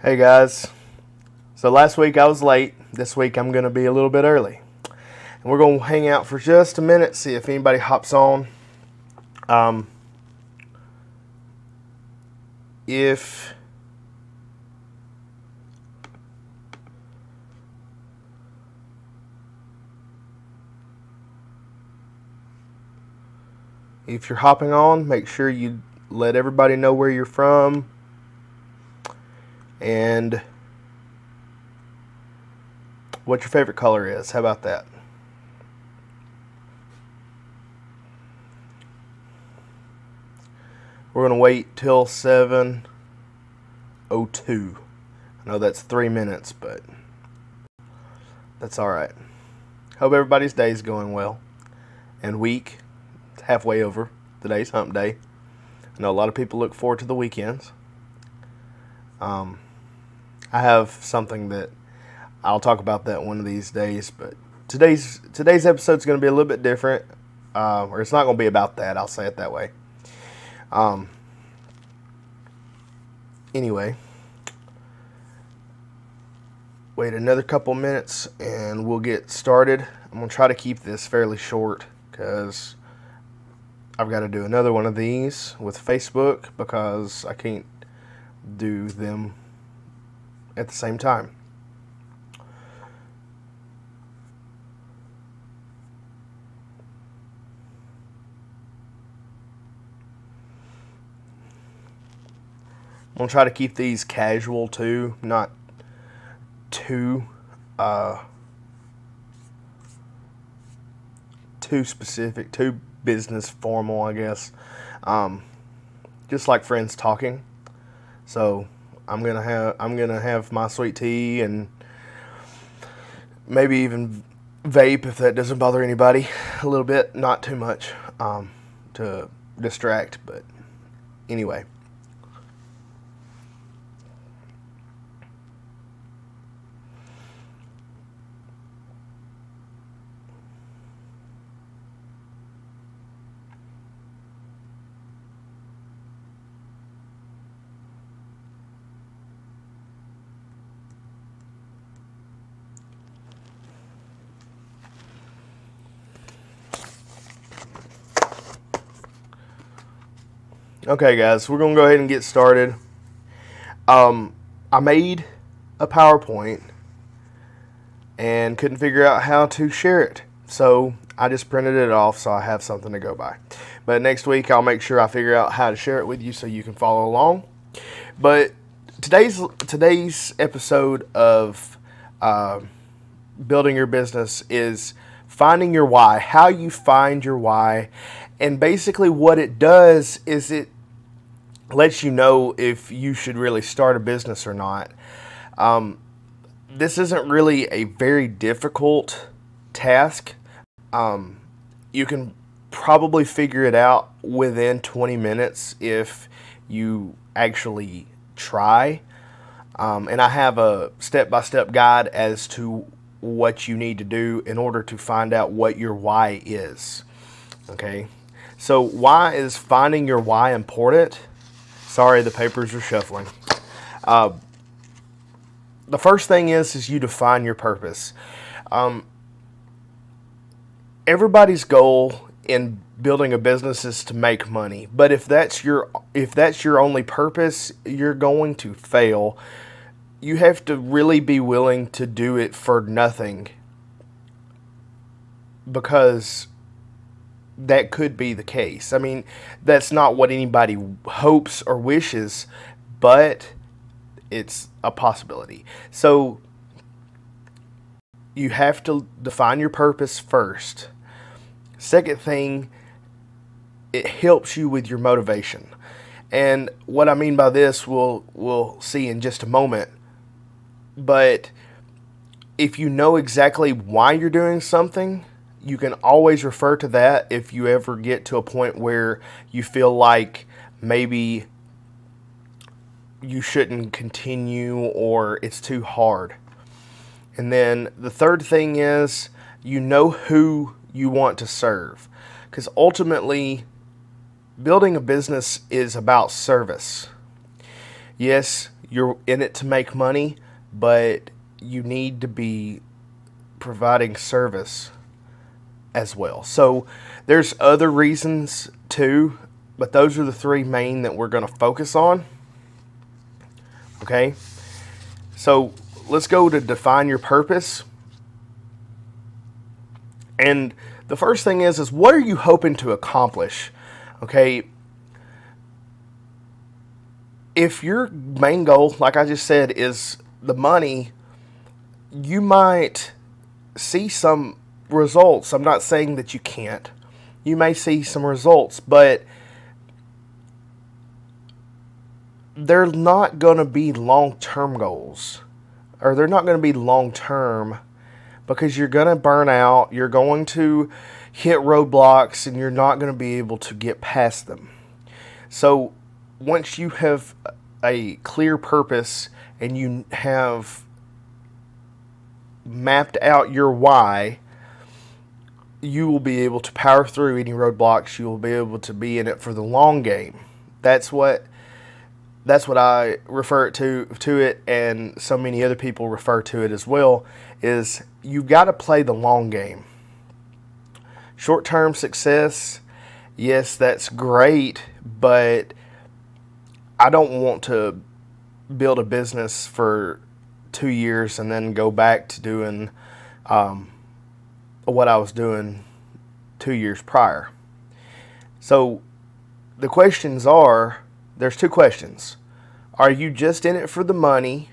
Hey guys, so last week I was late. This week I'm going to be a little bit early. And we're going to hang out for just a minute, see if anybody hops on. If you're hopping on, make sure you let everybody know where you're from and what your favorite color is. How about that? We're going to wait till 7:02. I know that's 3 minutes, but that's all right. Hope everybody's day is going well and week. It's halfway over. Today's hump day. I know a lot of people look forward to the weekends. I have something that I'll talk about that one of these days, but today's episode is going to be a little bit different, or it's not going to be about that. I'll say it that way. Anyway, wait another couple minutes and we'll get started. I'm going to try to keep this fairly short because I've got to do another one of these with Facebook because I can't do them at the same time. I'm going to try to keep these casual too, not too specific, too business formal, I guess. Just like friends talking. So I'm gonna have my sweet tea and maybe even vape if that doesn't bother anybody a little bit, not too much to distract, but anyway. Okay, guys, we're going to go ahead and get started. I made a PowerPoint and couldn't figure out how to share it. So I just printed it off so I have something to go by. But next week I'll make sure I figure out how to share it with you so you can follow along. But today's episode of building your business is finding your why, how you find your why. And basically what it does is it lets you know if you should really start a business or not. This isn't really a very difficult task. You can probably figure it out within 20 minutes if you actually try. And I have a step-by-step guide as to what you need to do in order to find out what your why is. Okay? So why is finding your why important? Sorry, the papers are shuffling. The first thing is you define your purpose. Everybody's goal in building a business is to make money, but if that's your only purpose, you're going to fail. You have to really be willing to do it for nothing, because that could be the case. I mean, that's not what anybody hopes or wishes, but it's a possibility. So you have to define your purpose first. Second thing, it helps you with your motivation. And what I mean by this, we'll see in just a moment. But if you know exactly why you're doing something, you can always refer to that if you ever get to a point where you feel like maybe you shouldn't continue or it's too hard. And then the third thing is you know who you want to serve. Because ultimately, building a business is about service. Yes, you're in it to make money, but you need to be providing service as well. So there's other reasons too, but those are the three main that we're going to focus on. Okay, so let's go to define your purpose. And the first thing is what are you hoping to accomplish? Okay, if your main goal, like I just said, is the money, you might see some results. I'm not saying that you can't. You may see some results, but they're not going to be long-term goals, or they're not going to be long-term, because you're going to burn out, you're going to hit roadblocks, and you're not going to be able to get past them. So once you have a clear purpose and you have mapped out your why, you will be able to power through any roadblocks. You will be able to be in it for the long game. That's what I refer to it, and so many other people refer to it as well, is you've got to play the long game. Short-term success, yes, that's great, but I don't want to build a business for 2 years and then go back to doing what I was doing 2 years prior. So the questions are, there's two questions. Are you just in it for the money?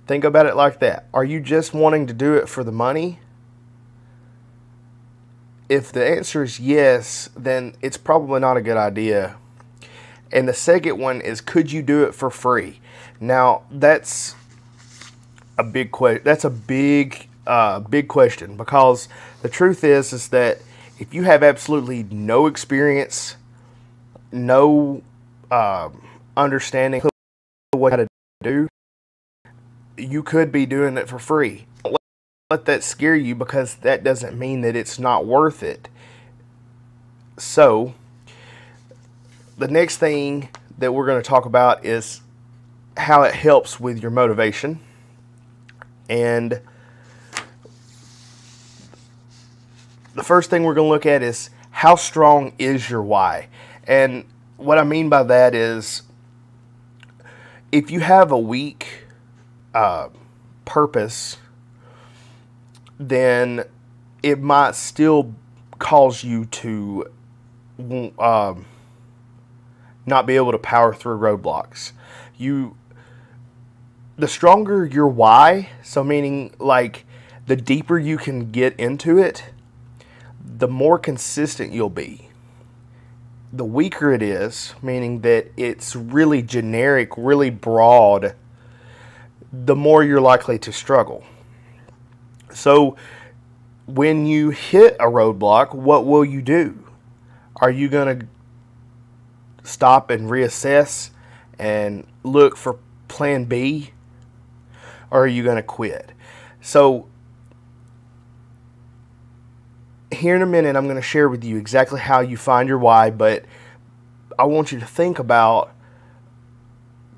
Think about it like that. Are you just wanting to do it for the money? If the answer is yes, then it's probably not a good idea. And the second one is, could you do it for free? Now, that's a big question. That's a big question, because the truth is that if you have absolutely no experience, no understanding of what to do, you could be doing it for free. Don't let that scare you, because that doesn't mean that it's not worth it. So the next thing that we're going to talk about is how it helps with your motivation. And the first thing we're going to look at is, how strong is your why? And what I mean by that is, if you have a weak purpose, then it might still cause you to not be able to power through roadblocks. The stronger your why, so meaning like the deeper you can get into it, the more consistent you'll be. The weaker it is, meaning that it's really generic, really broad, the more you're likely to struggle. So when you hit a roadblock, what will you do? Are you going to stop and reassess and look for plan B? Or are you going to quit? So here in a minute, I'm going to share with you exactly how you find your why, but I want you to think about,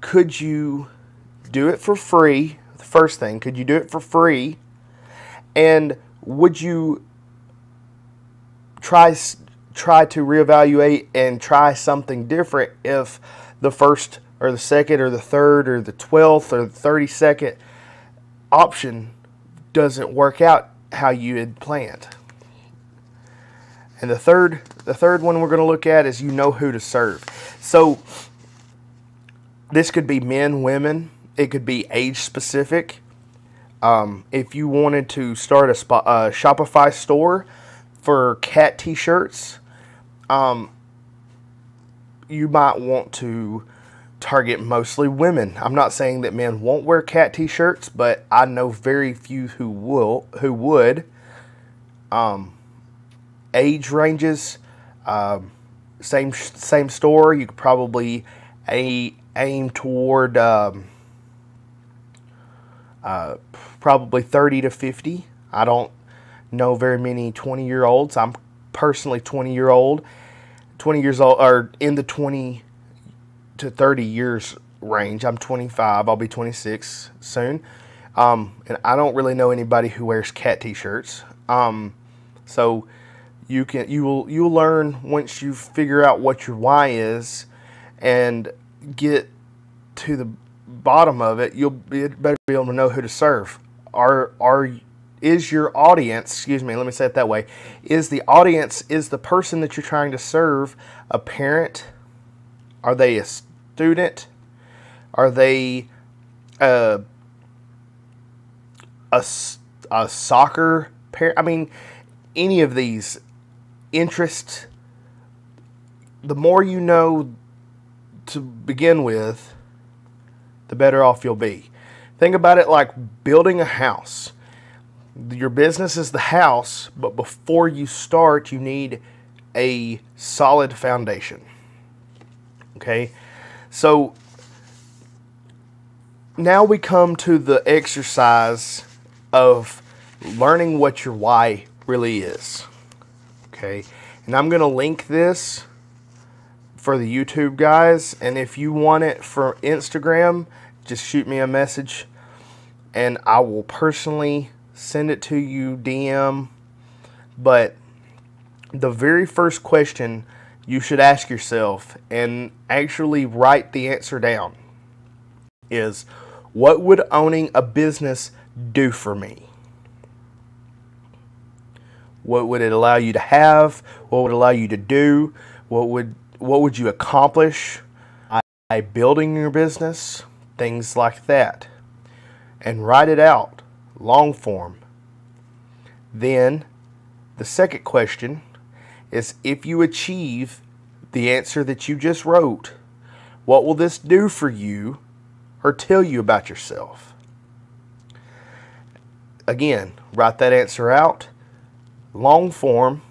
could you do it for free? The first thing, could you do it for free? And would you try to reevaluate and try something different if the first or the second or the third or the 12th or the 32nd option doesn't work out how you had planned? And the third one we're going to look at is, you know who to serve. So this could be men, women. It could be age specific. If you wanted to start a Shopify store for cat t-shirts, you might want to target mostly women. I'm not saying that men won't wear cat t-shirts, but I know very few who would. Age ranges, same store. You could probably aim toward probably 30 to 50. I don't know very many 20-year-olds. I'm personally 20 years old, or in the 20 to 30 years range. I'm 25. I'll be 26 soon. And I don't really know anybody who wears cat t-shirts. So you'll learn once you figure out what your why is and get to the bottom of it. You'll better be able to know who to serve. Is your audience, excuse me, let me say it that way, is the audience, is the person that you're trying to serve a parent? Are they a student? Are they a soccer parent? I mean, any of these interests, the more you know to begin with, the better off you'll be. Think about it like building a house. Your business is the house, but before you start, you need a solid foundation. Okay? So now we come to the exercise of learning what your why really is. Okay? And I'm going to link this for the YouTube guys, and if you want it for Instagram, just shoot me a message and I will personally send it to you DM. But the very first question you should ask yourself, and actually write the answer down, is what would owning a business do for me? What would it allow you to have? What would it allow you to do? What would you accomplish by building your business? Things like that. And write it out, long form. Then the second question is, if you achieve the answer that you just wrote, what will this do for you or tell you about yourself? Again, write that answer out, long form.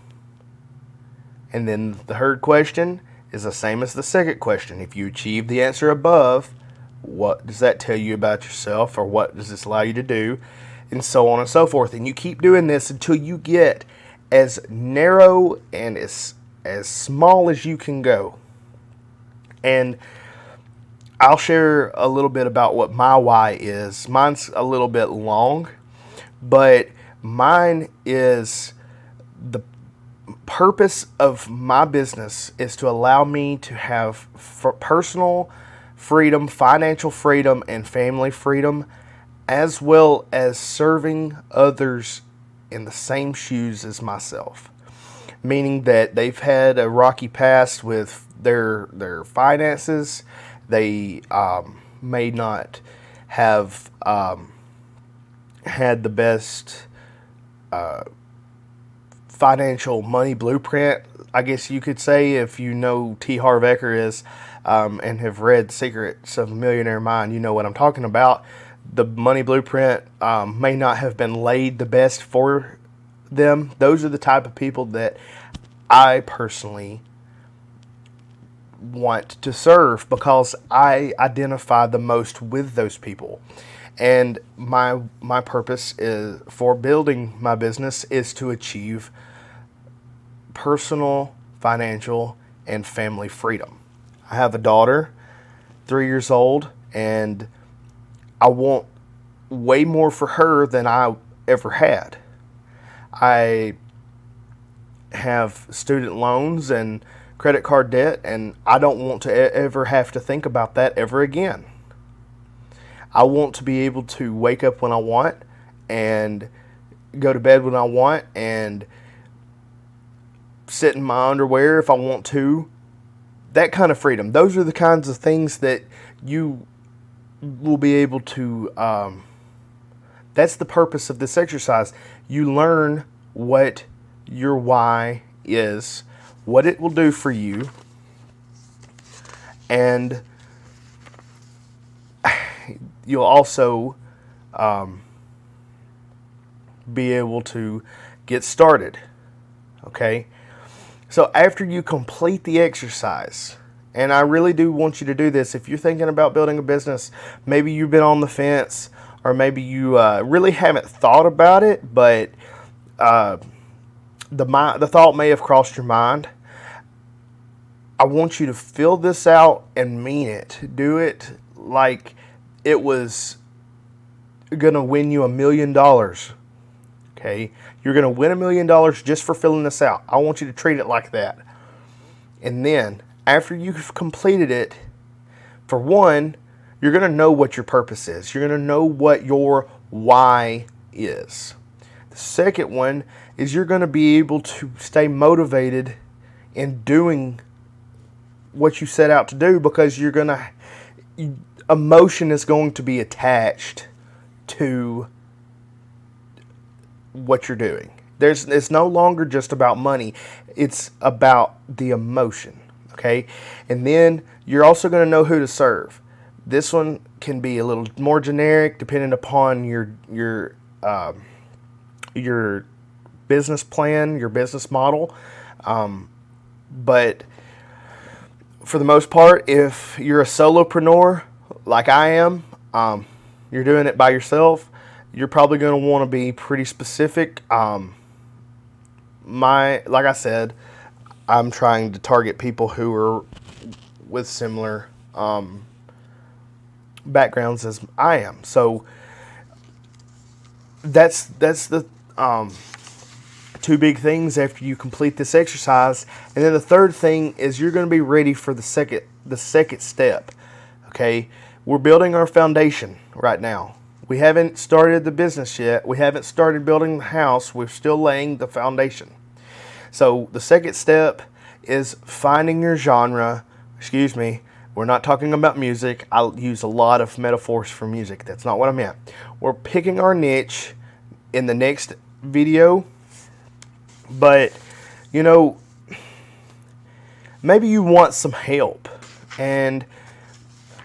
And then the third question is the same as the second question. If you achieve the answer above, what does that tell you about yourself, or what does this allow you to do, and so on and so forth. And you keep doing this until you get as narrow and as small as you can go. And I'll share a little bit about what my why is. Mine's a little bit long, but mine is the purpose of my business is to allow me to have personal freedom, financial freedom, and family freedom, as well as serving others in the same shoes as myself. Meaning that they've had a rocky past with their finances. They may not have had the best financial money blueprint, I guess you could say, if you know T. Harv Eker is, and have read Secrets of a Millionaire Mind, you know what I'm talking about. The money blueprint may not have been laid the best for them. Those are the type of people that I personally want to serve, because I identify the most with those people. And my purpose is for building my business is to achieve personal, financial, and family freedom. I have a daughter, 3 years old, and I want way more for her than I ever had. I have student loans and credit card debt, and I don't want to ever have to think about that ever again. I want to be able to wake up when I want and go to bed when I want and sit in my underwear if I want to. That kind of freedom. Those are the kinds of things that you will be able to, that's the purpose of this exercise. You learn what your why is, what it will do for you, and you'll also be able to get started. Okay? So after you complete the exercise, and I really do want you to do this, if you're thinking about building a business, maybe you've been on the fence, or maybe you really haven't thought about it, but the thought may have crossed your mind. I want you to fill this out and mean it. Do it like it was gonna win you $1 million. Okay, you're gonna win $1 million just for filling this out. I want you to treat it like that. And then after you've completed it, for one, you're gonna know what your purpose is. You're gonna know what your why is. The second one is you're gonna be able to stay motivated in doing what you set out to do, because emotion is going to be attached to what you're doing. It's no longer just about money. It's about the emotion. Okay? And then you're also going to know who to serve. This one can be a little more generic depending upon your business plan, your business model. But for the most part, if you're a solopreneur like I am, you're doing it by yourself, you're probably going to want to be pretty specific. Like I said, I'm trying to target people who are with similar backgrounds as I am. So that's the two big things after you complete this exercise. And then the third thing is you're going to be ready for the second step. Okay, we're building our foundation right now. We haven't started the business yet. We haven't started building the house. We're still laying the foundation. So the second step is finding your genre. Excuse me, we're not talking about music. I'll use a lot of metaphors for music. That's not what I meant. We're picking our niche in the next video. But, you know, maybe you want some help, and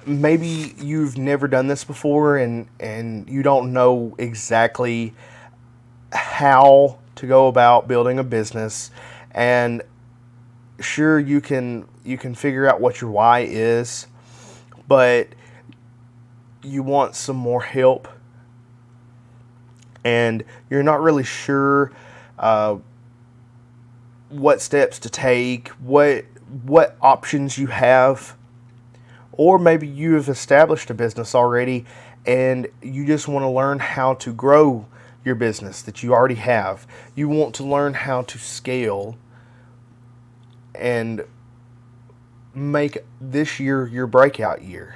maybe you've never done this before, and you don't know exactly how to go about building a business. And sure, you can figure out what your why is, but you want some more help, and you're not really sure what steps to take, what options you have. Or maybe you have established a business already and you just want to learn how to grow your business that you already have. You want to learn how to scale and make this year your breakout year.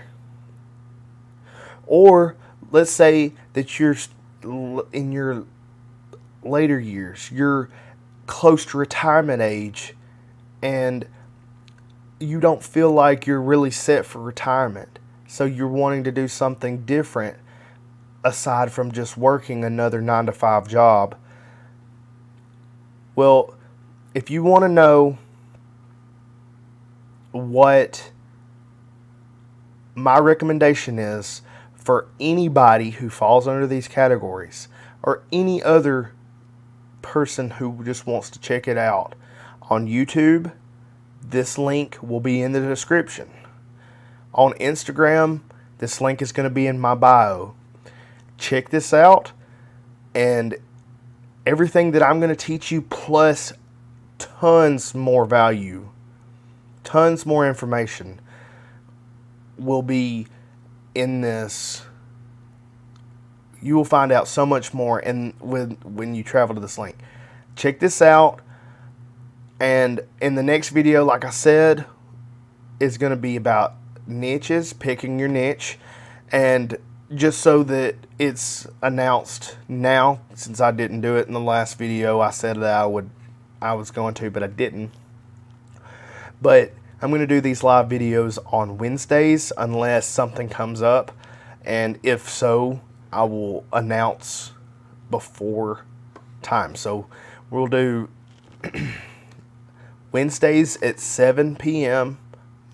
Or let's say that you're in your later years, you're close to retirement age, and you don't feel like you're really set for retirement. So you're wanting to do something different aside from just working another 9-to-5 job. Well, if you want to know what my recommendation is for anybody who falls under these categories, or any other person who just wants to check it out on YouTube, this link will be in the description. On Instagram, this link is going to be in my bio. Check this out, and everything that I'm going to teach you, plus tons more value, tons more information, will be in this. You will find out so much more when you travel to this link. Check this out. And in the next video, like I said, is going to be about niches, picking your niche. And just so that it's announced now, since I didn't do it in the last video, I said that I was going to, but I didn't. But I'm going to do these live videos on Wednesdays unless something comes up. And if so, I will announce before time. So we'll do Wednesdays at 7 p.m.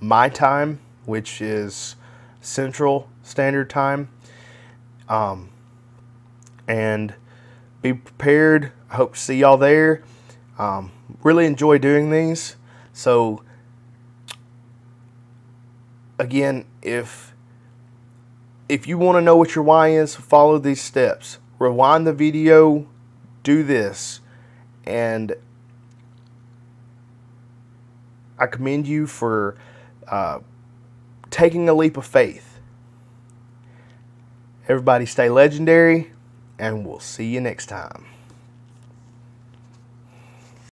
my time, which is Central Standard Time. And be prepared. I hope to see y'all there. Really enjoy doing these. So again, if you want to know what your why is, follow these steps. Rewind the video, do this, and I commend you for taking a leap of faith. Everybody stay legendary, and we'll see you next time.